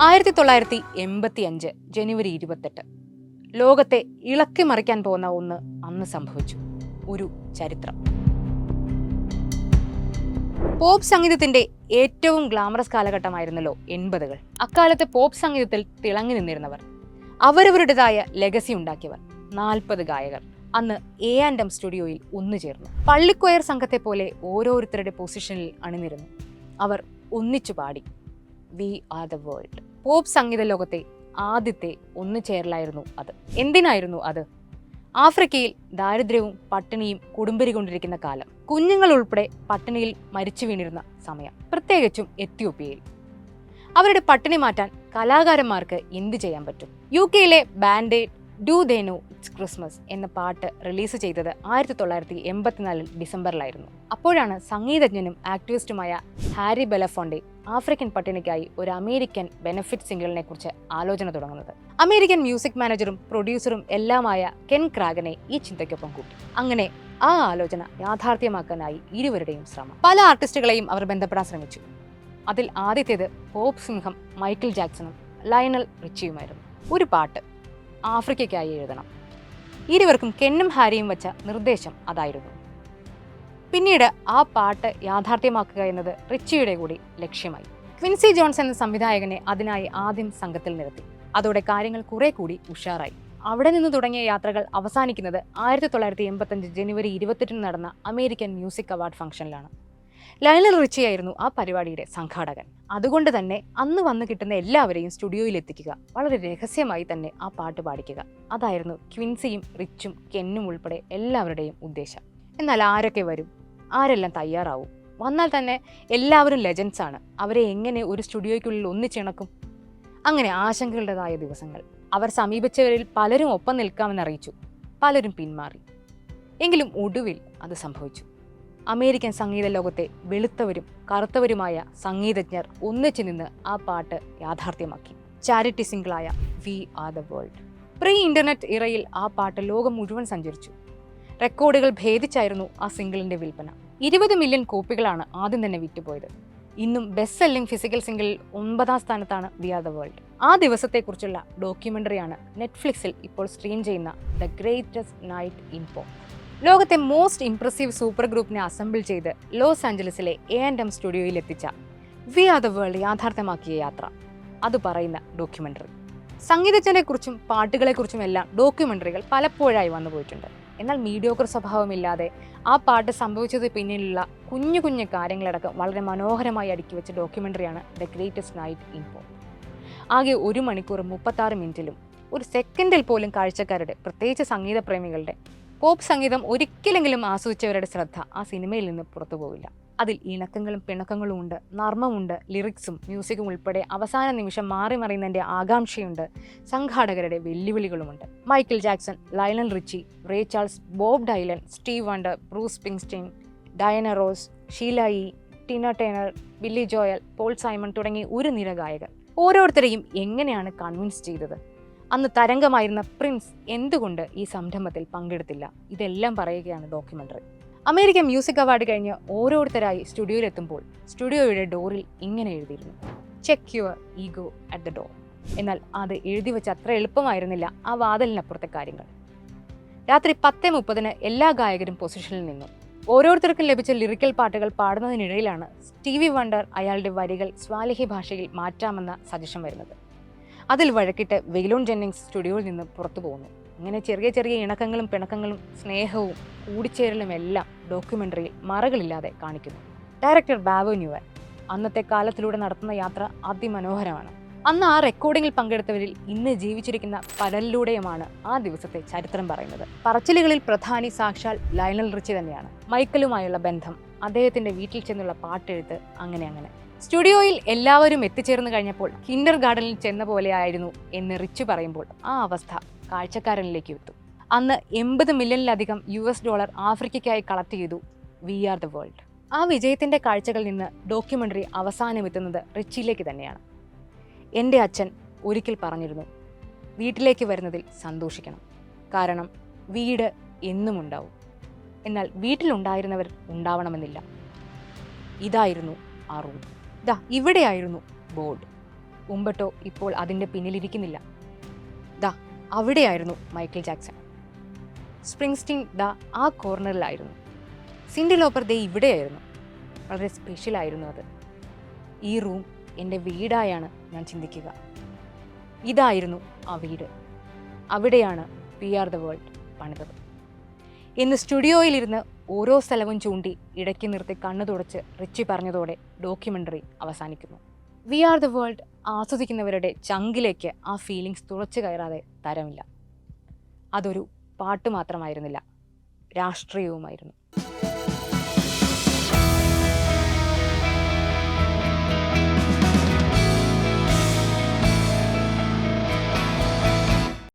1985 ജനുവരി 28 ലോകത്തെ ഇളക്കി മറിക്കാൻ പോകുന്ന ഒന്ന് അന്ന് സംഭവിച്ചു. ഒരു ചരിത്രം. പോപ്പ് സംഗീതത്തിന്റെ ഏറ്റവും ഗ്ലാമറസ് കാലഘട്ടമായിരുന്നല്ലോ 80-കൾ. അക്കാലത്ത് പോപ്പ് സംഗീതത്തിൽ തിളങ്ങി നിന്നിരുന്നവർ, അവരവരുടേതായ ലെഗസി ഉണ്ടാക്കിയവർ, 40 ഗായകർ അന്ന് A&M സ്റ്റുഡിയോയിൽ ഒന്നുചേർന്നു. പള്ളിക്കൊയർ സംഘത്തെ പോലെ ഓരോരുത്തരുടെ പൊസിഷനിൽ അണിനിരുന്നു. അവർ ഒന്നിച്ചു പാടി we are the world. Pop സംഗീത ലോകത്തെ ആദ്യത്തെ ഒന്നുചേരലായിരുന്നു അത്. എന്തിനായിരുന്നു അത്? ആഫ്രിക്കയിൽ ദാരിദ്ര്യവും പട്ടിണിയും കൊടുമ്പിരി കൊണ്ടിരിക്കുന്ന കാലം. കുഞ്ഞുങ്ങൾ ഉൾപ്പെടെ പട്ടിണിയിൽ മരിച്ചു വീണിരുന്ന സമയം, പ്രത്യേകിച്ചും എത്യോപ്യയിൽ. അവരുടെ പട്ടിണി മാറ്റാൻ കലാകാരന്മാർക്ക് എന്ത് ചെയ്യാൻ പറ്റും? UK band do they know it's Christmas എന്ന പാട്ട് റിലീസ് ചെയ്തത് 1984 ഡിസംബറിലായിരുന്നു. അപ്പോഴാണ് സംഗീതജ്ഞനും ആക്ടിവിസ്റ്റുമായ ഹാരി ബെലഫോണ്ടെ ആഫ്രിക്കൻ പട്ടിണിക്കായി ഒരു അമേരിക്കൻ ബെനഫിറ്റ് സിംഗിളിനെ കുറിച്ച് ആലോചന തുടങ്ങുന്നത്. അമേരിക്കൻ മ്യൂസിക് മാനേജറും പ്രൊഡ്യൂസറും എല്ലാമായ കെൻ ക്രാഗനെ ഈ ചിന്തയ്ക്കൊപ്പം കൂട്ടി. അങ്ങനെ ആ ആലോചന യാഥാർത്ഥ്യമാക്കാനായി ഇരുവരുടെയും ശ്രമം. പല ആർട്ടിസ്റ്റുകളെയും അവർ ബന്ധപ്പെടാൻ ശ്രമിച്ചു. അതിൽ ആദ്യത്തേത് പോപ്പ് സിംഹം മൈക്കിൾ ജാക്സണും ലയണൽ റിച്ചിയുമായിരുന്നു. ഒരു പാട്ട് ആഫ്രിക്കയ്ക്കായി എഴുതണം. ഇരുവർക്കും കെന്നും ഹാരിയും വച്ച നിർദ്ദേശം അതായിരുന്നു. പിന്നീട് ആ പാട്ട് യാഥാർത്ഥ്യമാക്കുക എന്നത് റിച്ചിയുടെ കൂടി ലക്ഷ്യമായി. ക്വിൻസി ജോൺസ് എന്ന സംവിധായകനെ അതിനായി ആദ്യം സംഘത്തിൽ നിർത്തി. അതോടെ കാര്യങ്ങൾ കുറെ കൂടി ഉഷാറായി. അവിടെ നിന്ന് തുടങ്ങിയ യാത്രകൾ അവസാനിക്കുന്നത് 1985 ജനുവരി 28 നടന്ന അമേരിക്കൻ മ്യൂസിക് അവാർഡ് ഫംഗ്ഷനിലാണ്. ലയണൽ റിച്ചിയായിരുന്നു ആ പരിപാടിയുടെ സംഘാടകൻ. അതുകൊണ്ട് തന്നെ അന്ന് വന്നു കിട്ടുന്ന എല്ലാവരെയും സ്റ്റുഡിയോയിൽ എത്തിക്കുക, വളരെ രഹസ്യമായി തന്നെ ആ പാട്ട് പാടിക്കുക, അതായിരുന്നു ക്വിൻസിയും റിച്ചും കെന്നും ഉൾപ്പെടെ എല്ലാവരുടെയും ഉദ്ദേശം. എന്നാൽ ആരൊക്കെ വരും? ആരെല്ലാം തയ്യാറാവും? വന്നാൽ തന്നെ എല്ലാവരും ലെജൻസ് ആണ്. അവരെ എങ്ങനെ ഒരു സ്റ്റുഡിയോയ്ക്കുള്ളിൽ ഒന്നിച്ചിണക്കും? അങ്ങനെ ആശങ്കകളുടേതായ ദിവസങ്ങൾ. അവർ സമീപിച്ചവരിൽ പലരും ഒപ്പം നിൽക്കാമെന്നറിയിച്ചു. പലരും പിന്മാറി. എങ്കിലും ഒടുവിൽ അത് സംഭവിച്ചു. അമേരിക്കൻ സംഗീത ലോകത്തെ വെളുത്തവരും കറുത്തവരുമായ സംഗീതജ്ഞർ ഒന്നിച്ചു നിന്ന് ആ പാട്ട് യാഥാർത്ഥ്യമാക്കി. ചാരിറ്റി സിംഗിളായ we are the world. Pre internet ഇറയിൽ ആ പാട്ട് ലോകം മുഴുവൻ സഞ്ചരിച്ചു. റെക്കോർഡുകൾ ഭേദിച്ചായിരുന്നു ആ സിംഗിളിന്റെ വിൽപ്പന. 20 മില്യൺ കോപ്പികളാണ് ആദ്യം തന്നെ വിറ്റുപോയത്. ഇന്നും ബെസ്റ്റ് സെല്ലിംഗ് ഫിസിക്കൽ സിംഗിളിൽ 9ാം സ്ഥാനത്താണ് വി ആർ ദ വേൾഡ്. ആ ദിവസത്തെക്കുറിച്ചുള്ള ഡോക്യുമെന്ററിയാണ് നെറ്റ്ഫ്ലിക്സിൽ ഇപ്പോൾ സ്ട്രീം ചെയ്യുന്ന the greatest night in pop. ലോകത്തെ മോസ്റ്റ് ഇംപ്രസീവ് സൂപ്പർ ഗ്രൂപ്പിനെ അസംബിൾ ചെയ്ത് ലോസ് ആഞ്ചലസിലെ A&M സ്റ്റുഡിയോയിൽ എത്തിച്ച വി ആർ ദ വേൾഡ് യാഥാർത്ഥ്യമാക്കിയ യാത്ര, അത് പറയുന്ന ഡോക്യുമെന്ററി. സംഗീതജ്ഞരെക്കുറിച്ചും പാട്ടുകളെക്കുറിച്ചും എല്ലാം ഡോക്യുമെന്ററികൾ പലപ്പോഴായി വന്നു പോയിട്ടുണ്ട്. എന്നാൽ മീഡിയോക്കർ സ്വഭാവമില്ലാതെ ആ പാട്ട് സംഭവിച്ചത് പിന്നിലുള്ള കുഞ്ഞു കുഞ്ഞു കാര്യങ്ങളടക്കം വളരെ മനോഹരമായി അടുക്കി വെച്ച ഡോക്യുമെന്ററിയാണ് the greatest night in pop. ആകെ 1 മണിക്കൂർ 36 മിനിറ്റിലും ഒരു സെക്കൻഡിൽ പോലും കാഴ്ചക്കാരുടെ, പ്രത്യേകിച്ച് സംഗീത പ്രേമികളുടെ, പോപ്പ് സംഗീതം ഒരിക്കലെങ്കിലും ആസ്വദിച്ചവരുടെ ശ്രദ്ധ ആ സിനിമയിൽ നിന്ന് പുറത്തു പോവില്ല. അതിൽ ഇണക്കങ്ങളും പിണക്കങ്ങളും ഉണ്ട്, നർമ്മമുണ്ട്, ലിറിക്സും മ്യൂസിക്കും ഉൾപ്പെടെ അവസാന നിമിഷം മാറി മറിയുന്നതിൻ്റെ ആകാംക്ഷയുണ്ട്, സംഘാടകരുടെ വെല്ലുവിളികളുമുണ്ട്. Michael Jackson, Lionel Richie, Ray Charles, Bob Dylan, Stevie Wonder, Bruce Springsteen, Diana Ross, Sheila E, Tina Turner, Billy Joel, Paul Simon തുടങ്ങി ഒരു നിര ഗായകർ. ഓരോരുത്തരെയും എങ്ങനെയാണ് കൺവിൻസ് ചെയ്തത്? അന്ന് തരംഗമായിരുന്ന പ്രിൻസ് എന്തുകൊണ്ട് ഈ സംരംഭത്തിൽ പങ്കെടുത്തില്ല? ഇതെല്ലാം പറയുകയാണ് ഡോക്യുമെന്ററി. അമേരിക്കൻ മ്യൂസിക് അവാർഡ് കഴിഞ്ഞ് ഓരോരുത്തരായി സ്റ്റുഡിയോയിലെത്തുമ്പോൾ സ്റ്റുഡിയോയുടെ ഡോറിൽ ഇങ്ങനെ എഴുതിയിരുന്നു, check your ego at the door. എന്നാൽ അത് എഴുതി വെച്ച് അത്ര എളുപ്പമായിരുന്നില്ല ആ വാതിലിനപ്പുറത്തെ കാര്യങ്ങൾ. രാത്രി 10:30 എല്ലാ ഗായകരും പൊസിഷനിൽ നിന്നു. ഓരോരുത്തർക്കും ലഭിച്ച ലിറിക്കൽ പാട്ടുകൾ പാടുന്നതിനിടയിലാണ് സ്റ്റീവി വണ്ടർ അയാളുടെ വരികൾ സ്വാലിഹി ഭാഷയിൽ മാറ്റാമെന്ന സജഷൻ വരുന്നത്. അതിൽ വഴക്കിട്ട് വെയ്ലോൺ ജെന്നിങ്സ് സ്റ്റുഡിയോയിൽ നിന്ന് പുറത്തു പോകുന്നു. ഇങ്ങനെ ചെറിയ ചെറിയ ഇണക്കങ്ങളും പിണക്കങ്ങളും സ്നേഹവും കൂടിച്ചേരലും എല്ലാം ഡോക്യുമെന്ററിയിൽ മറകളില്ലാതെ കാണിക്കുന്നു. ഡയറക്ടർ ബാവോ ന്യൂവർ അന്നത്തെ കാലത്തിലൂടെ നടത്തുന്ന യാത്ര അതിമനോഹരമാണ്. അന്ന് ആ റെക്കോർഡിങ്ങിൽ പങ്കെടുത്തവരിൽ ഇന്ന് ജീവിച്ചിരിക്കുന്ന പലരിലൂടെയുമാണ് ആ ദിവസത്തെ ചരിത്രം പറയുന്നത്. പറച്ചിലുകളിൽ പ്രധാനി സാക്ഷാൽ ലയണൽ റിച്ചി തന്നെയാണ്. മൈക്കിളുമായുള്ള ബന്ധം, അദ്ദേഹത്തിന്റെ വീട്ടിൽ ചെന്നുള്ള പാട്ടെഴുത്ത്, അങ്ങനെ അങ്ങനെ. സ്റ്റുഡിയോയിൽ എല്ലാവരും എത്തിച്ചേർന്ന് കഴിഞ്ഞപ്പോൾ കിൻഡർ ഗാർഡനിൽ ചെന്ന പോലെയായിരുന്നു എന്ന് റിച്ച് പറയുമ്പോൾ ആ അവസ്ഥ കാഴ്ചക്കാരനിലേക്ക് എത്തും. അന്ന് 80 മില്യണിലധികം $US ആഫ്രിക്കയ്ക്കായി കളക്ട് ചെയ്തു വി ആർ ദ വേൾഡ്. ആ വിജയത്തിന്റെ കാഴ്ചകളിൽ നിന്ന് ഡോക്യുമെന്ററി അവസാനമെത്തുന്നത് റിച്ചിയിലേക്ക് തന്നെയാണ്. എൻ്റെ അച്ഛൻ ഒരിക്കൽ പറഞ്ഞിരുന്നു, വീട്ടിലേക്ക് വരുന്നതിൽ സന്തോഷിക്കണം, കാരണം വീട് എന്നും ഉണ്ടാവും. എന്നാൽ വീട്ടിലുണ്ടായിരുന്നവർ ഉണ്ടാവണമെന്നില്ല. ഇതായിരുന്നു ആ റൂം. ഇവിടെയായിരുന്നു ബോർഡ്. ഉംബർട്ടോ ഇപ്പോൾ അതിൻ്റെ പിന്നിലിരിക്കുന്നില്ല. ദാ അവിടെയായിരുന്നു മൈക്കിൾ ജാക്സൺ. സ്പ്രിങ്സ്റ്റീൻ ദാ ആ കോർണറിലായിരുന്നു. സിൻഡി ലോപ്പർ ദേ ഇവിടെയായിരുന്നു. വളരെ സ്പെഷ്യലായിരുന്നു അത്. ഈ റൂം എൻ്റെ വീടായാണ് ഞാൻ ചിന്തിക്കുക. ഇതായിരുന്നു ആ വീട്. അവിടെയാണ് വി ആർ ദ വേൾഡ് പണിതത് എന്ന് സ്റ്റുഡിയോയിലിരുന്ന് ഓരോ സ്ഥലവും ചൂണ്ടി ഇടയ്ക്ക് നിർത്തി കണ്ണു തുടച്ച് റിച്ചി പറഞ്ഞതോടെ ഡോക്യുമെൻ്ററി അവസാനിക്കുന്നു. വി ആർ ദ വേൾഡ് ആസ്വദിക്കുന്നവരുടെ ചങ്കിലേക്ക് ആ ഫീലിങ്സ് തുളച്ചു കയറാതെ തരമില്ല. അതൊരു പാട്ട് മാത്രമായിരുന്നില്ല, രാഷ്ട്രീയവുമായിരുന്നു.